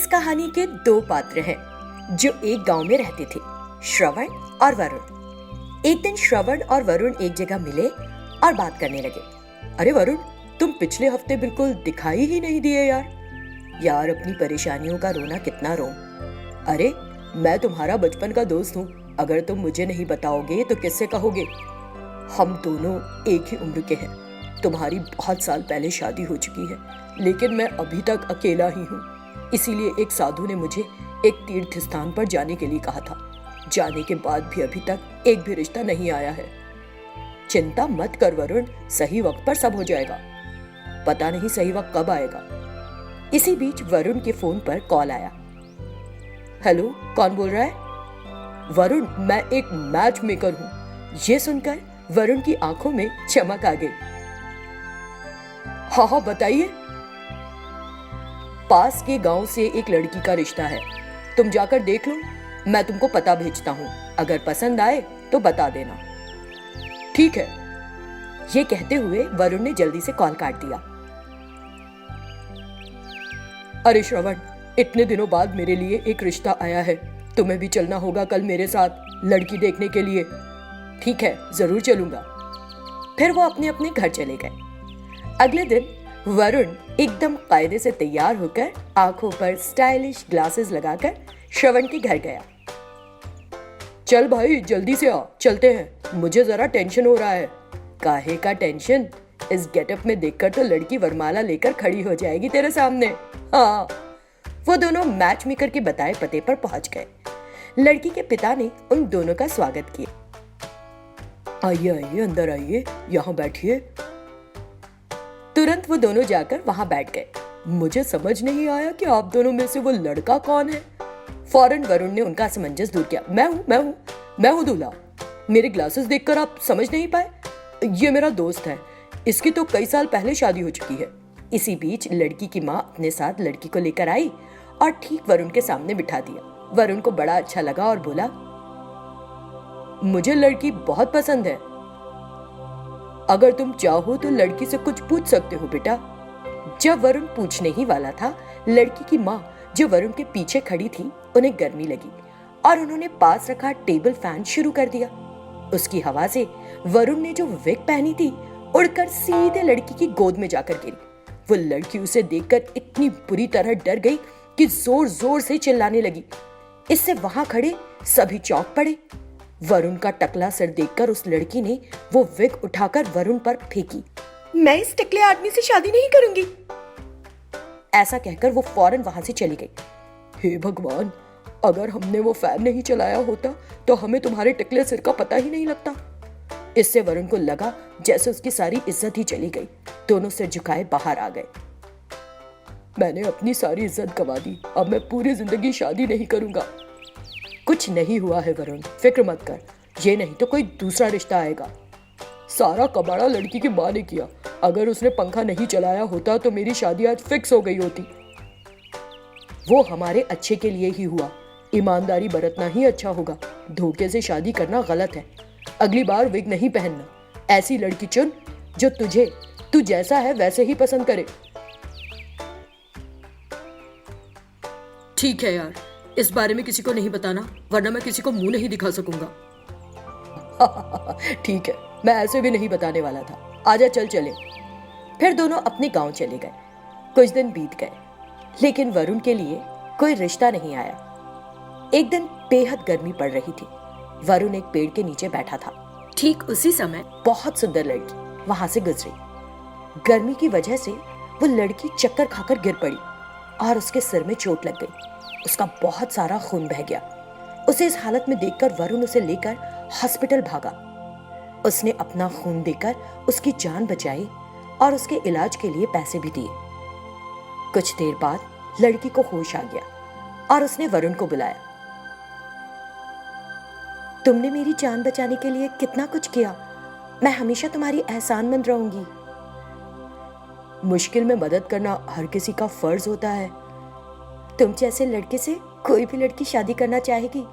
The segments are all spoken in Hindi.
इस कहानी के दो पात्र हैं जो एक गांव में रहते थे, श्रवण और वरुण। एक दिन श्रवण और वरुण एक जगह मिले और बात करने लगे। अरे वरुण, तुम पिछले हफ्ते बिल्कुल दिखाई ही नहीं दिए यार अपनी परेशानियों का रोना कितना रो। अरे मैं तुम्हारा बचपन का दोस्त हूँ, अगर तुम मुझे नहीं बताओगे तो किससे कहोगे? हम दोनों एक ही उम्र के हैं। तुम्हारी बहुत साल पहले शादी हो चुकी है, लेकिन मैं अभी तक अकेला ही हूँ। इसीलिए एक साधु ने मुझे एक तीर्थ स्थान पर जाने के लिए कहा था। जाने के बाद भी अभी तक एक भी रिश्ता नहीं आया है। चिंता मत कर वरुण, सही वक्त पर सब हो जाएगा। पता नहीं सही वक्त कब आएगा। इसी बीच वरुण के फोन पर कॉल आया। हेलो, कौन बोल रहा है? वरुण, मैं एक मैच मेकर हूँ। ये सुनकर वरुण की आंखों में चमक आ गई। हाँ बताइए। पास के गांव से एक लड़की का रिश्ता है, तुम जाकर देख लो। मैं तुमको पता भेजता हूँ, अगर पसंद आए तो बता देना। ठीक है। ये कहते हुए वरुण ने जल्दी से कॉल काट दिया। अरे श्रवण, इतने दिनों बाद मेरे लिए एक रिश्ता आया है। तुम्हें भी चलना होगा कल मेरे साथ लड़की देखने के लिए। ठीक है, जरूर चलूंगा। फिर वो अपने अपने घर चले गए। अगले दिन वरुण एकदम कायदे से तैयार होकर आंखों पर स्टाइलिश ग्लासेस लगाकर श्रवण के घर गया। चल भाई, जल्दी से आ, चलते हैं। मुझे जरा टेंशन हो रहा है। काहे का टेंशन? इस गेटअप में देखकर तो लड़की वरमाला लेकर खड़ी हो जाएगी तेरे सामने। हाँ। वो दोनों मैच मेकर के बताए पते पर पहुंच गए। लड़की के पिता ने उन दोनों का स्वागत किया। आइए आइए, अंदर आइए, यहाँ बैठिए। तुरंत वो दोनों जाकर वहां बैठ गए। मुझे समझ नहीं आया कि आप दोनों में से वो लड़का कौन है। फौरन वरुण ने उनका असमंजस दूर किया। मैं हूँ दूल्हा। मेरे ग्लासेस देखकर आप समझ नहीं पाए? ये मेरा दोस्त है, इसकी तो कई साल पहले शादी हो चुकी है। इसी बीच लड़की की माँ अपने साथ लड़की को लेकर आई और ठीक वरुण के सामने बिठा दिया। वरुण को बड़ा अच्छा लगा और बोला, मुझे लड़की बहुत पसंद है। अगर तुम चाहो तो लड़की से कुछ पूछ सकते हो बेटा। जब वरुण पूछने ही वाला था, लड़की की माँ जो वरुण के पीछे खड़ी थी, उन्हें गर्मी लगी और उन्होंने पास रखा टेबल फैन शुरू कर दिया। उसकी हवा से वरुण ने जो विग पहनी थी उड़कर सीधे लड़की की गोद में जाकर गिरी। वो लड़की उसे देखकर इतनी बुरी तरह डर गई कि जोर जोर से चिल्लाने लगी। इससे वहां खड़े सभी चौंक पड़े। वरुण का टकला सिर देखकर उस लड़की ने वो विग उठाकर वरुण पर फेंकी। मैं इस टकले आदमी से शादी नहीं करूंगी, ऐसा कहकर वो फौरन वहां से चली गई। हे भगवान, अगर हमने वो फैन नहीं चलाया होता तो हमें तुम्हारे टकले सिर का पता ही नहीं लगता। इससे वरुण को लगा जैसे उसकी सारी इज्जत ही चली गई। दोनों सिर झुकाए बाहर आ गए। मैंने अपनी सारी इज्जत गंवा दी, अब मैं पूरी जिंदगी शादी नहीं करूंगा। कुछ नहीं हुआ है वरुण, फिक्र मत कर। ये नहीं तो कोई दूसरा रिश्ता आएगा। सारा कबाड़ा लड़की की माँ ने किया। अगर उसने पंखा नहीं चलाया होता तो मेरी शादी आज फिक्स हो गई होती। वो हमारे अच्छे के लिए ही हुआ। ईमानदारी बरतना ही अच्छा होगा। धोखे से शादी करना गलत है। अगली बार विग नहीं पहनना। ऐसी लड़की चुन जो तू जैसा है वैसे ही पसंद करे। ठीक है यार, इस बारे में किसी को नहीं बताना, वरना मैं किसी को मुंह नहीं दिखा सकूंगा। ठीक है, मैं ऐसे भी नहीं बताने वाला था। आजा चल चले। फिर दोनों अपने गांव चले गए। कुछ दिन बीत गए, लेकिन वरुण के लिए कोई रिश्ता नहीं आया। एक दिन बेहद गर्मी पड़ रही थी। वरुण एक पेड़ के नीचे बैठा था। ठीक उसी समय बहुत सुंदर लड़की वहां से गुजरी। गर्मी की वजह से वो लड़की चक्कर खाकर गिर पड़ी और उसके सिर में चोट लग गई। उसका बहुत सारा खून बह गया। उसे इस हालत में देखकर वरुण उसे लेकर हॉस्पिटल भागा। उसने अपना खून देकर उसकी जान बचाई और उसके इलाज के लिए पैसे भी दिए। कुछ देर बाद लड़की को होश आ गया और उसने वरुण को बुलाया। तुमने मेरी जान बचाने के लिए कितना कुछ किया। मैं हमेशा तुम्हारी एहसानमंद रहूंगी। मुश्किल में मदद करना हर किसी का फर्ज होता है। तुम जैसे लड़के से कोई भी लड़की शादी करना चाहेगी।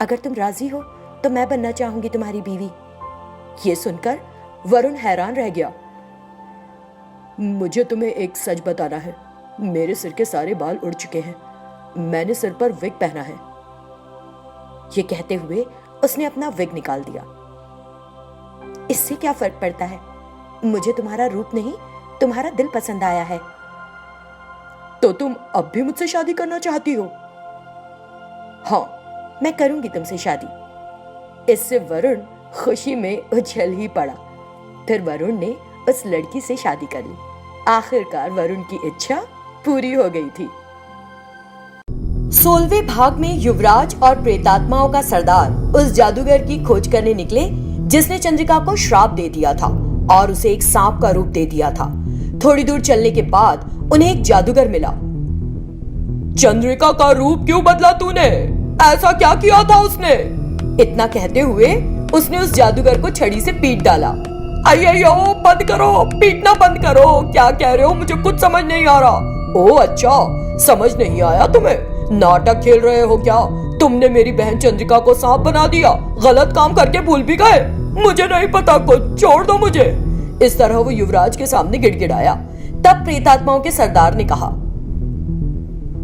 अगर तुम राजी हो तो मैं बनना चाहूंगी तुम्हारी बीवी। ये सुनकर वरुण हैरान रह गया। मुझे तुम्हें एक सच बताना है। मेरे सिर के सारे बाल उड़ चुके हैं। मैंने सिर पर विग पहना है। ये कहते हुए उसने अपना विग निकाल दिया। इससे क्या फर्क पड़ता है? मुझे तुम्हारा रूप नहीं, तुम्हारा दिल पसंद आया है। तो तुम अब भी मुझसे शादी करना चाहती हो? हाँ, मैं करूंगी तुमसे शादी। इससे वरुण खुशी में उछल ही पड़ा। फिर वरुण ने उस लड़की से शादी कर ली। आखिरकार वरुण की इच्छा पूरी हो गई थी। 16वें भाग में युवराज और प्रेतात्माओं का सरदार उस जादूगर की खोज करने निकले जिसने चंद्रिका को श्राप दे दिया था और उसे एक सांप का रूप दे दिया था। थोड़ी दूर चलने के बाद उन्हें एक जादूगर मिला। चंद्रिका का रूप क्यों बदला तूने? ऐसा क्या किया था उसने? इतना कहते हुए उसने उस जादूगर को छड़ी से पीट डाला। अयो, बंद करो, पीटना बंद करो। क्या कह रहे हो? मुझे कुछ समझ नहीं आ रहा। ओह अच्छा, समझ नहीं आया तुम्हें? नाटक खेल रहे हो क्या? तुमने मेरी बहन चंद्रिका को सांप बना दिया। गलत काम करके भूल भी गए। मुझे नहीं पता कुछ, छोड़ दो मुझे। इस तरह वो युवराज के सामने गिड़गिड़ाया। तब प्रेतात्माओं के सरदार ने कहा,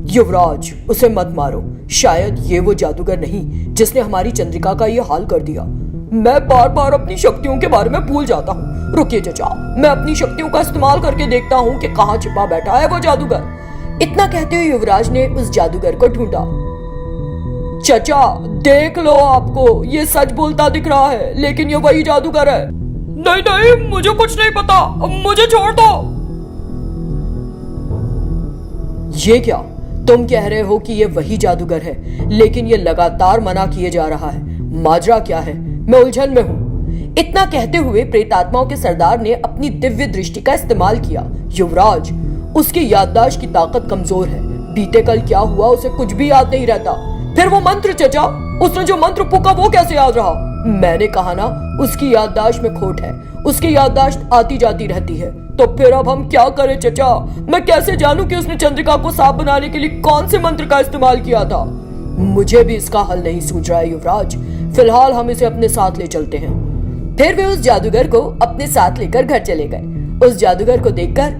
युवराज, उसे मत मारो। शायद ये वो जादूगर नहीं जिसने हमारी चंद्रिका का ये हाल कर दिया। मैं बार बार अपनी शक्तियों के बारे में भूल जाता हूँ। रुकिए चचा, मैं अपनी शक्तियों का इस्तेमाल करके देखता हूँ कि कहाँ छिपा बैठा है वो जादूगर। इतना कहते हुए युवराज ने उस जादूगर को ढूंढा। चचा देख लो, आपको ये सच बोलता दिख रहा है, लेकिन ये वही जादूगर है। नहीं नहीं, मुझे कुछ नहीं पता, मुझे छोड़ दो। ये क्या? तुम कह रहे हो कि ये वही जादूगर है, लेकिन ये लगातार मना किए जा रहा है। माजरा क्या है? मैं उलझन में हूँ। इतना कहते हुए प्रेतात्माओं के सरदार ने अपनी दिव्य दृष्टि का इस्तेमाल किया। युवराज, उसकी याददाश्त की ताकत कमजोर है। बीते कल क्या हुआ उसे कुछ भी याद नहीं रहता। फिर वो मंत्र चचा, उसने जो मंत्र फूका वो कैसे याद रहा? मैंने कहा ना, उसकी याददाश्त में खोट है। उसकी याददाश्त आती जाती रहती है। तो फिर अब हम क्या करें चचा? मैं कैसे जानूं कि उसने चंद्रिका को सांप बनाने के लिए कौन से मंत्र का इस्तेमाल किया था? मुझे भी इसका हल नहीं सूझ रहा है युवराज। फिलहाल हम इसे अपने साथ ले चलते हैं। फिर वे उस जादूगर को अपने साथ लेकर घर चले गए। उस जादूगर को देखकर,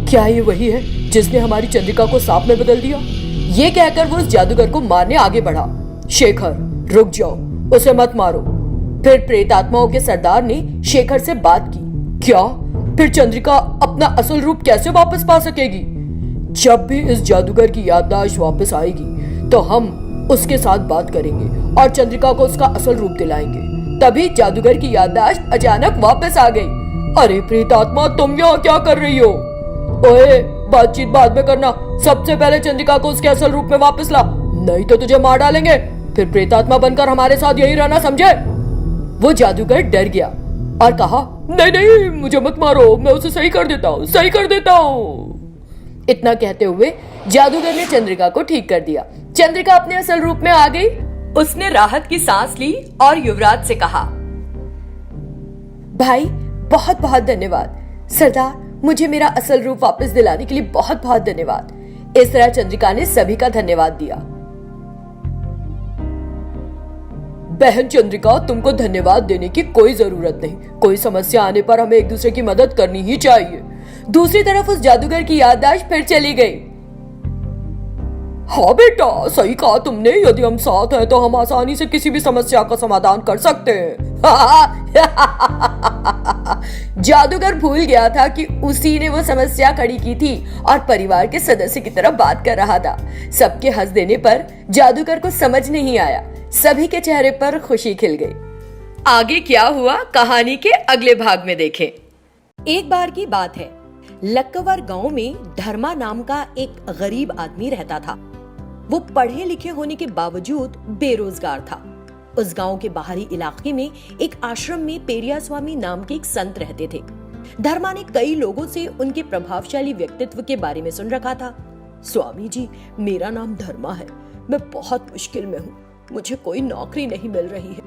क्या ये वही है जिसने हमारी चंद्रिका को सांप में बदल दिया? ये कहकर वो उस जादूगर को मारने आगे बढ़ा। शेखर, रुक जाओ, उसे मत मारो। फिर प्रेतात्माओं के सरदार ने शेखर से बात की। क्या? फिर चंद्रिका अपना असल रूप कैसे वापस पा सकेगी? जब भी इस जादूगर की याददाश्त वापस आएगी तो हम उसके साथ बात करेंगे और चंद्रिका को उसका असल रूप दिलाएंगे। तभी जादूगर की याददाश्त अचानक वापस आ गई। अरे प्रेतात्मा, तुम यहाँ क्या कर रही हो? ओए, बातचीत बाद में करना। सबसे पहले चंद्रिका को उसके असल रूप में वापस ला, नहीं तो तुझे मार डालेंगे। फिर प्रेतात्मा बनकर हमारे साथ यही रहना, समझे? वो जादूगर डर गया और कहा, नहीं नहीं, मुझे मत मारो, मैं उसे सही कर देता हूँ, सही कर देता हूँ। इतना कहते हुए जादूगर ने चंद्रिका को ठीक कर दिया। चंद्रिका अपने असल रूप में आ गई। उसने राहत की सांस ली और युवराज से कहा, भाई बहुत बहुत धन्यवाद। सरदार, मुझे मेरा असल रूप वापस दिलाने के लिए बहुत बहुत धन्यवाद। इस तरह चंद्रिका ने सभी का धन्यवाद दिया। बहन चंद्रिका, तुमको धन्यवाद देने की कोई जरूरत नहीं। कोई समस्या आने पर हमें एक दूसरे की मदद करनी ही चाहिए। दूसरी तरफ उस जादूगर की याददाश्त फिर चली गई। हाँ बेटा, सही कहा तुमने। यदि हम साथ हैं तो हम आसानी से किसी भी समस्या का समाधान कर सकते हैं। जादूगर भूल गया था कि उसी ने वो समस्या खड़ी की थी और परिवार के सदस्य की तरह बात कर रहा था। सबके हंस देने पर जादूगर को समझ नहीं आया। सभी के चेहरे पर खुशी खिल गई। आगे क्या हुआ कहानी के अगले भाग में देखें। एक बार की बात है, लक्कवर गांव में धर्मा नाम का एक गरीब आदमी रहता था। वो पढ़े लिखे होने के बावजूद बेरोजगार था। उस गांव के बाहरी इलाके में एक आश्रम में पेरिया स्वामी नाम के एक संत रहते थे। धर्मा ने कई लोगों से उनके प्रभावशाली व्यक्तित्व के बारे में सुन रखा था। स्वामी जी, मेरा नाम धर्मा है। मैं बहुत मुश्किल में हूँ। मुझे कोई नौकरी नहीं मिल रही है।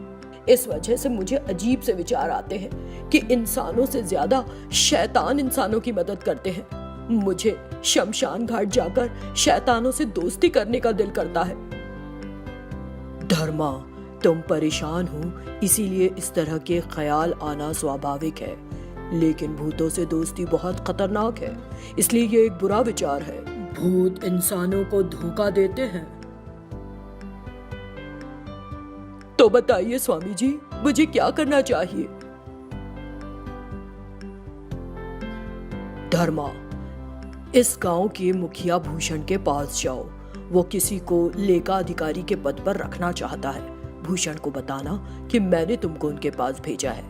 इस वजह से मुझे अजीब से विचार आते हैं कि इंसानों से ज्यादा शैतान इंसानों की मदद करते हैं। मुझे शमशान घाट जाकर शैतानों से दोस्ती करने का दिल करता है। धर्मा, तुम परेशान हो, इसीलिए इस तरह के ख्याल आना स्वाभाविक है। लेकिन भूतों से दोस्ती बहुत खतरनाक है, इसलिए ये एक बुरा विचार है। भूत इंसानों को धोखा देते हैं। तो बताइए स्वामी जी, मुझे क्या करना चाहिए? धर्मा, इस गांव के मुखिया भूषण के पास जाओ। वो किसी को लेखा अधिकारी के पद पर रखना चाहता है। भूषण को बताना कि मैंने तुमको उनके पास भेजा है।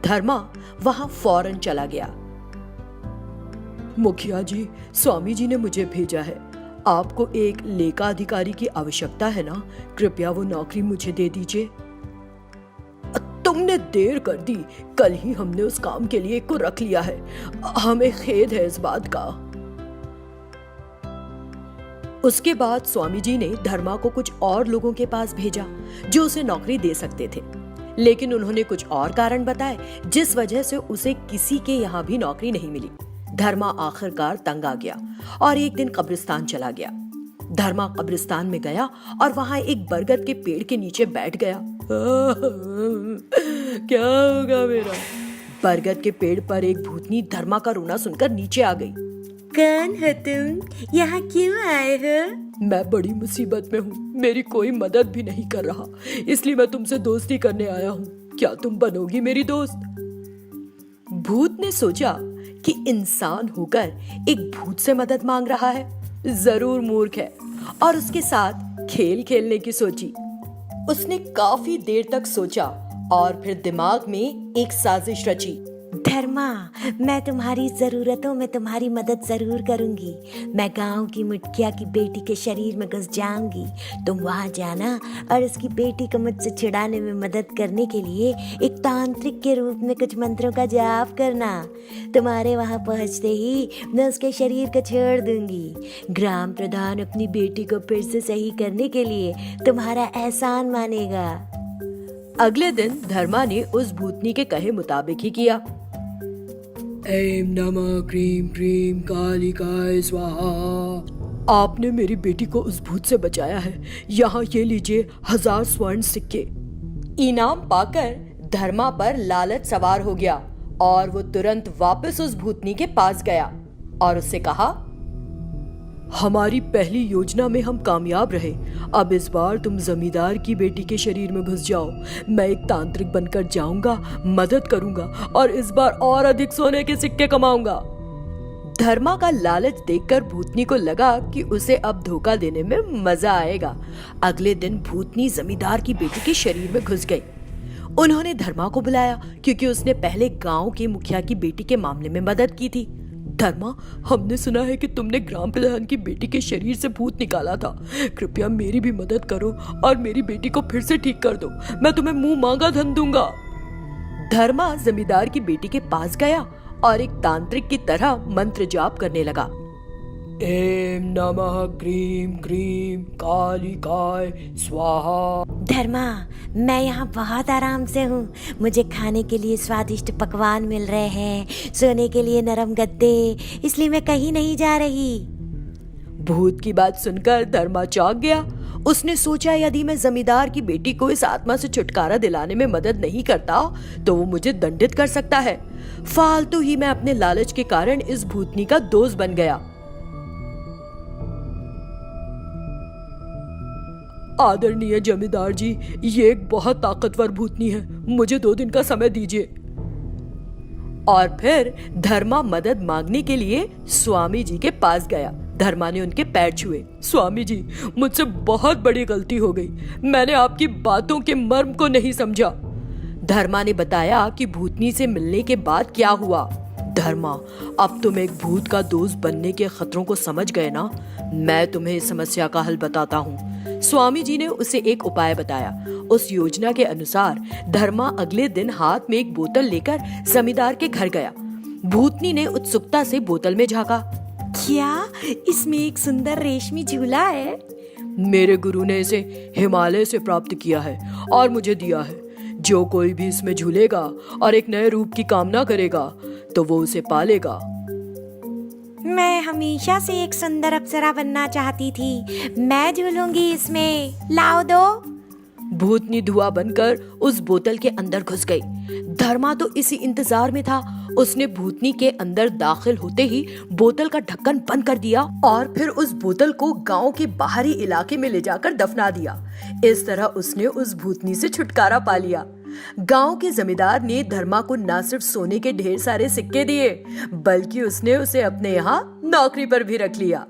धर्मा वहां फौरन चला गया। मुखिया जी, स्वामी जी ने मुझे भेजा है। आपको एक लेखा अधिकारी की आवश्यकता है ना? कृपया वो नौकरी मुझे दे दीजिए। तुमने देर कर दी। कल ही हमने उस काम के लिए एक को रख लिया है। हमें खेद है इस बात का। उसके बाद स्वामी जी ने धर्मा को कुछ और लोगों के पास भेजा जो उसे नौकरी दे सकते थे, लेकिन उन्होंने कुछ और कारण बताए जिस वजह से उसे किसी के यहाँ भी नौकरी नहीं मिली। धर्मा आखिरकार तंग आ गया और एक दिन कब्रिस्तान चला गया। धर्मा कब्रिस्तान में गया और वहां एक बरगद के पेड़ के नीचे बैठ गया। क्या होगा मेरा? बरगद के पेड़ पर एक भूतनी धर्मा का रोना सुनकर नीचे आ गई। कौन हो तुम? यहाँ क्यों आए हो? मैं बड़ी मुसीबत में हूँ। मेरी कोई मदद भी नहीं कर रहा, इसलिए मैं तुमसे दोस्ती करने आया हूँ। क्या तुम बनोगी मेरी दोस्त? भूत ने सोचा कि इंसान होकर एक भूत से मदद मांग रहा है, जरूर मूर्ख है, और उसके साथ खेल खेलने की सोची। उसने काफी देर तक सोचा और फिर दिमाग में एक साजिश रची। धर्मा, मैं तुम्हारी जरूरतों में तुम्हारी मदद जरूर करूंगी। मैं गांव की मुखिया की बेटी के शरीर में घुस जाऊंगी। तुम वहां जाना और उसकी बेटी को मुझसे छुड़ाने में मदद करने के लिए एक तांत्रिक के रूप में कुछ मंत्रों का जाप करना। तुम्हारे वहां पहुंचते ही मैं उसके शरीर को छोड़ दूंगी। ग्राम प्रधान अपनी बेटी को फिर से सही करने के लिए तुम्हारा एहसान मानेगा। अगले दिन धर्मा ने उस भूतनी के कहे मुताबिक ही किया। ऐं नमः क्रीम क्रीम कालिकाय स्वाहा। आपने मेरी बेटी को उस भूत से बचाया है। यहाँ ये लीजिए 1000 स्वर्ण सिक्के। इनाम पाकर धर्मा पर लालच सवार हो गया और वो तुरंत वापस उस भूतनी के पास गया और उससे कहा, हमारी पहली योजना में हम कामयाब रहे। अब इस बार तुम जमींदार की बेटी के शरीर में घुस जाओ। मैं एक तांत्रिक बनकर जाऊंगा, मदद करूंगा और इस बार और अधिक सोने के सिक्के कमाऊंगा। धर्मा का लालच देखकर भूतनी को लगा कि उसे अब धोखा देने में मजा आएगा। अगले दिन भूतनी जमींदार की बेटी के शरीर में घुस गई। उन्होंने धर्मा को बुलाया क्योंकि उसने पहले गांव के मुखिया की बेटी के मामले में मदद की थी। धर्मा, हमने सुना है कि तुमने ग्राम प्रधान की बेटी के शरीर से भूत निकाला था। कृपया मेरी भी मदद करो और मेरी बेटी को फिर से ठीक कर दो। मैं तुम्हें मुंह मांगा धन दूंगा। धर्मा जमींदार की बेटी के पास गया और एक तांत्रिक की तरह मंत्र जाप करने लगा। ऐं नमः क्रीम क्रीम कालिकाय स्वाहा। धर्मा, मैं यहाँ बहुत आराम से हूँ। मुझे खाने के लिए स्वादिष्ट पकवान मिल रहे हैं, सोने के लिए नरम गद्दे, इसलिए मैं कहीं नहीं जा रही। भूत की बात सुनकर धर्मा चौंक गया। उसने सोचा, यदि मैं जमींदार की बेटी को इस आत्मा से छुटकारा दिलाने में मदद नहीं करता तो वो मुझे दंडित कर सकता है। फालतू ही मैं अपने लालच के कारण इस भूतनी का दोस्त बन गया। आदरणीय जमींदार जी, ये एक बहुत ताकतवर भूतनी है। मुझे 2 दिन का समय दीजिए। और फिर धर्मा मदद मांगने के लिए स्वामी जी के पास गया। धर्मा ने उनके पैर छुए। स्वामी जी, मुझसे बहुत बड़ी गलती हो गई। मैंने आपकी बातों के मर्म को नहीं समझा। धर्मा ने बताया कि भूतनी से मिलने के बाद क्या हुआ। धर्मा, अब तुम एक भूत का दोस्त बनने के खतरों को समझ गए ना? मैं तुम्हें इस समस्या का हल बताता हूँ। स्वामी जी ने उसे एक उपाय बताया। उस योजना के अनुसार धर्मा अगले दिन हाथ में एक बोतल लेकर जमींदार के घर गया। भूतनी ने उत्सुकता से बोतल में झांका। क्या इसमें एक सुंदर रेशमी झूला है? मेरे गुरु ने इसे हिमालय से प्राप्त किया है और मुझे दिया है। जो कोई भी इसमें झूलेगा और एक नए रूप की कामना करेगा तो वो उसे पालेगा। मैं हमेशा से एक सुंदर अप्सरा बनना चाहती थी। मैं झूलूंगी इसमें, लाओ दो। भूतनी धुआं बनकर उस बोतल के अंदर घुस गई। धर्मा तो इसी इंतजार में था। उसने भूतनी के अंदर दाखिल होते ही बोतल का ढक्कन बंद कर दिया और फिर उस बोतल को गांव के बाहरी इलाके में ले जाकर दफना दिया। इस तरह उसने उस भूतनी से छुटकारा पा लिया। गांव के जमींदार ने धर्मा को न सिर्फ सोने के ढेर सारे सिक्के दिए, बल्कि उसने उसे अपने यहाँ नौकरी पर भी रख लिया।